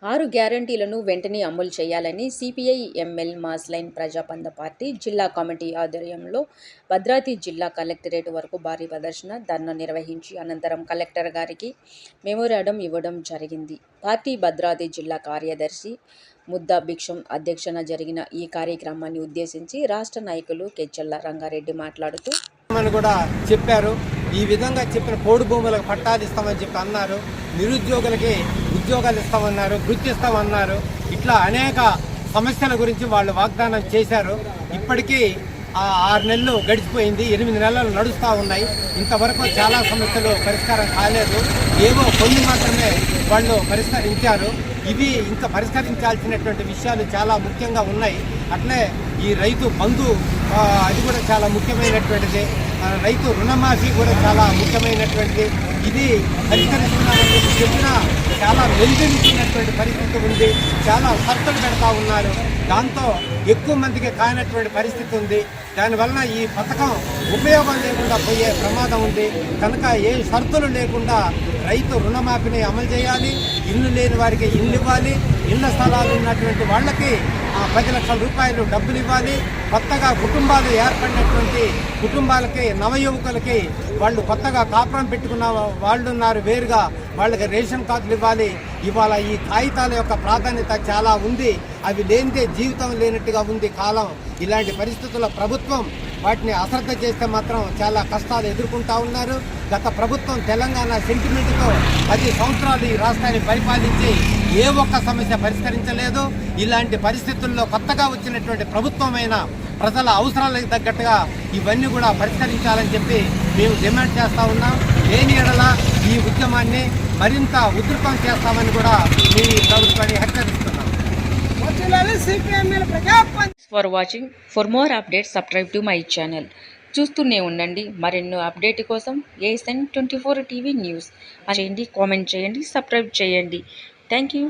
6 గ్యారంటీలను వెంటనే అమలు చేయాలని సిపిఐ ఎంఎల్ మాస్లైన్ ప్రజాపంద పార్టీ జిల్లా కమిటీ ఆధ్వర్యంలో భద్రాద్రి జిల్లా కలెక్టరేట్ వరకు భారీ ప్రదర్శన ధర్నా నిర్వహించి అనంతరం కలెక్టర్ గారికి మెమోరాండం ఇవ్వడం జరిగింది. పార్టీ భద్రాద్రి జిల్లా కార్యదర్శి ముద్దా భిక్షం అధ్యక్షన జరిగిన ఈ కార్యక్రమాన్ని ఉద్దేశించి రాష్ట్ర నాయకులు కెచ్చెల్ల రంగారెడ్డి మాట్లాడుతూ కూడా చెప్పారు. ఈ విధంగా చెప్పిన పోడు భూములకు పట్టాలు ఇస్తామని చెప్పి అన్నారు. నిరుద్యోగులకి ఉద్యోగాలు ఇస్తామన్నారు, గుర్తిస్తామన్నారు. ఇట్లా అనేక సమస్యల గురించి వాళ్ళు వాగ్దానం చేశారు. ఇప్పటికీ 6 నెలలు గడిచిపోయింది, 8 నెలలు నడుస్తూ ఉన్నాయి. ఇంతవరకు చాలా సమస్యలు పరిష్కారం కాలేదు. ఏవో కొన్ని మాత్రమే వాళ్ళు పరిష్కరించారు. ఇవి ఇంకా పరిష్కరించాల్సినటువంటి విషయాలు చాలా ముఖ్యంగా ఉన్నాయి. అట్లే ఈ రైతు బంధు అది కూడా చాలా ముఖ్యమైనటువంటిది. రైతు రుణమాఫీ కూడా చాలా ముఖ్యమైనటువంటిది. ఇది పరిష్కరిస్తున్నామని చెప్పినా చాలా వెలుగుతున్నటువంటి పరిస్థితి ఉంది. చాలా షరతులు పెడతా ఉన్నారు. దాంతో ఎక్కువ మందికి కానటువంటి పరిస్థితి ఉంది. దానివలన ఈ పథకం ఉపయోగం లేకుండా పోయే ప్రమాదం ఉంది. కనుక ఏ షరతులు లేకుండా రైతు రుణమాఫీని అమలు చేయాలి. ఇల్లు లేని వారికి ఇల్లు ఇవ్వాలి. ఇళ్ల స్థలాలు ఉన్నటువంటి వాళ్ళకి 10 లక్షల రూపాయలు డబ్బులు ఇవ్వాలి. కొత్తగా కుటుంబాలు ఏర్పడినటువంటి కుటుంబాలకి, నవయువకులకి, వాళ్ళు కొత్తగా కాపురం పెట్టుకున్న వాళ్ళు ఉన్నారు వేరుగా, వాళ్ళకి రేషన్ కార్డులు ఇవ్వాలి. ఇవాళ ఈ కాగితాల యొక్క ప్రాధాన్యత చాలా ఉంది. అవి లేనిదే జీవితం లేనట్టుగా ఉంది కాలం. ఇలాంటి పరిస్థితుల్లో ప్రభుత్వం వాటిని అశ్రద్ధ చేస్తే మాత్రం చాలా కష్టాలు ఎదుర్కొంటా ఉన్నారు. గత ప్రభుత్వం తెలంగాణ సెంటిమెంట్తో 10 సంవత్సరాలు ఈ రాష్ట్రాన్ని పరిపాలించి ఏ ఒక్క సమస్య పరిష్కరించలేదు. ఇలాంటి పరిస్థితుల్లో కొత్తగా వచ్చినటువంటి ప్రభుత్వమైన ప్రజల అవసరాలకు తగ్గట్టుగా ఇవన్నీ కూడా పరిష్కరించాలని చెప్పి మేము డిమాండ్ చేస్తూ ఉన్నాం. లేని ఎడల ఈ ఉద్యమాన్ని మరింత ఉధృతం చేస్తామని కూడా మీ ప్రభుత్వాన్ని హెచ్చరిస్తున్నాం. For watching. For more updates subscribe to my channel. చూస్తూనే ఉండండి. మరెన్నో అప్డేట్ కోసం ASN 24 టీవీ న్యూస్ చేయండి, కామెంట్ చేయండి, సబ్స్క్రైబ్ చేయండి. Thank you.